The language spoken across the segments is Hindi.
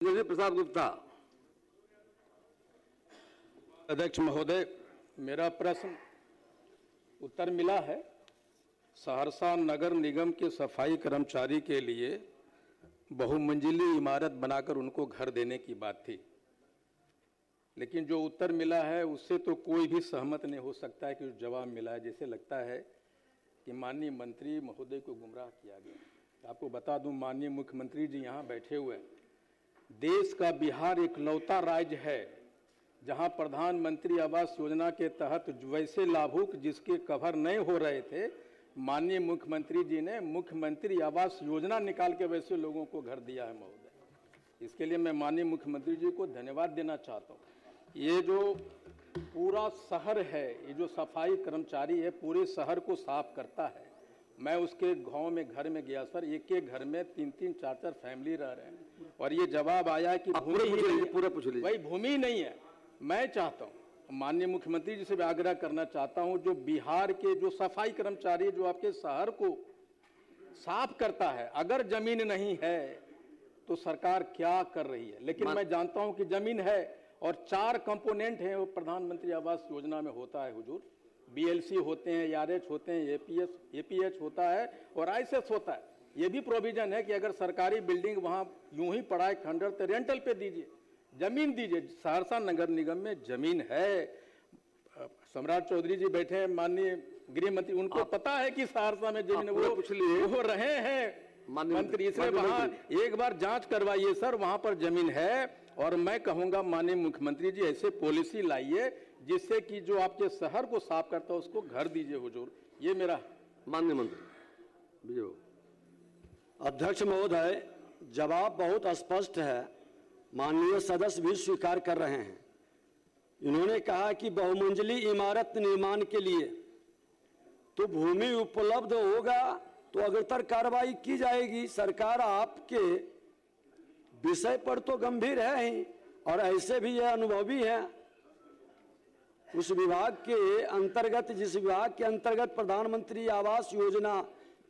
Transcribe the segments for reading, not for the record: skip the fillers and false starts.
प्रसाद गुप्ता। अध्यक्ष महोदय, मेरा प्रश्न उत्तर मिला है। सहरसा नगर निगम के सफाई कर्मचारी के लिए बहुमंजिली इमारत बनाकर उनको घर देने की बात थी, लेकिन जो उत्तर मिला है उससे तो कोई भी सहमत नहीं हो सकता है कि जवाब मिला है। जैसे लगता है कि माननीय मंत्री महोदय को गुमराह किया गया। आपको बता दूं, माननीय मुख्यमंत्री जी यहाँ बैठे हुए हैं। देश का बिहार इकलौता राज्य है जहां प्रधानमंत्री आवास योजना के तहत वैसे लाभुक जिसके कवर नहीं हो रहे थे, माननीय मुख्यमंत्री जी ने मुख्यमंत्री आवास योजना निकाल के वैसे लोगों को घर दिया है महोदय। इसके लिए मैं माननीय मुख्यमंत्री जी को धन्यवाद देना चाहता हूँ। ये जो पूरा शहर है, ये जो सफाई कर्मचारी है पूरे शहर को साफ करता है। मैं उसके गांव में घर में गया सर, एक एक घर में 3-3, 4-4 फैमिली रह रहे हैं और ये जवाब आया कि भाई भूमि नहीं है। मैं चाहता हूँ, माननीय मुख्यमंत्री जी से भी आग्रह करना चाहता हूँ, जो बिहार के जो सफाई कर्मचारी जो आपके शहर को साफ करता है, अगर जमीन नहीं है तो सरकार क्या कर रही है। लेकिन मैं जानता हूँ कि जमीन है और 4 कंपोनेंट हैं वो प्रधानमंत्री आवास योजना में होता है हुजूर। BLC होते हैं, ARH होते हैं, APH होता है और ISS होता है। ये भी प्रोविजन है कि अगर सरकारी बिल्डिंग वहाँ यूं ही पड़ा है खंडर तो रेंटल पे दीजिए, जमीन दीजिए। सहरसा नगर निगम में जमीन है। सम्राट चौधरी जी बैठे हैं, माननीय गृह मंत्री, उनको पता है कि सहरसा में जमीन वो रहे हैं मंत्री से। वहाँ एक बार जांच करवाइए सर, वहां पर जमीन है। और मैं कहूंगा माननीय मुख्यमंत्री जी ऐसे पॉलिसी लाइए जिससे कि जो आपके शहर को साफ करता है उसको घर दीजिए हुजूर। ये मेरा माननीय मंत्री। अध्यक्ष महोदय, जवाब बहुत स्पष्ट है, माननीय सदस्य भी स्वीकार कर रहे हैं। इन्होंने कहा कि बहुमंजिली इमारत निर्माण के लिए तो भूमि उपलब्ध होगा तो अग्रतर कार्रवाई की जाएगी। सरकार आपके विषय पर तो गंभीर है ही और ऐसे भी यह अनुभवी है। उस विभाग के अंतर्गत, जिस विभाग के अंतर्गत प्रधानमंत्री आवास योजना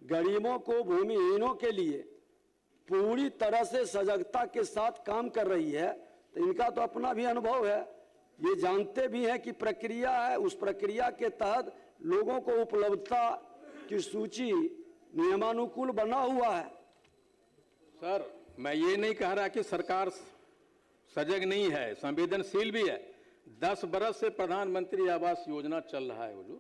गरीबों को, भूमिहीनों के लिए पूरी तरह से सजगता के साथ काम कर रही है, तो इनका तो अपना भी अनुभव है। ये जानते भी हैं कि प्रक्रिया है, उस प्रक्रिया के तहत लोगों को उपलब्धता की सूची नियमानुकूल बना हुआ है। सर, मैं ये नहीं कह रहा कि सरकार सजग नहीं है, संवेदनशील भी है। 10 बरस से प्रधानमंत्री आवास योजना चल रहा है हुजूर,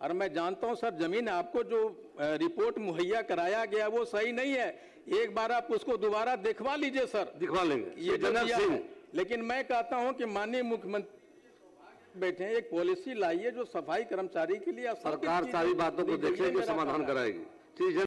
और मैं जानता हूं सर, जमीन आपको जो रिपोर्ट मुहैया कराया गया वो सही नहीं है। एक बार आप उसको दोबारा दिखवा लीजिए सर। दिखवा लेंगे ये जनरल। लेकिन मैं कहता हूं कि माननीय मुख्यमंत्री बैठे हैं, एक पॉलिसी लाइए जो सफाई कर्मचारी के लिए। सरकार सारी बातों को देखेगी, समाधान कराएगी। ठीक है।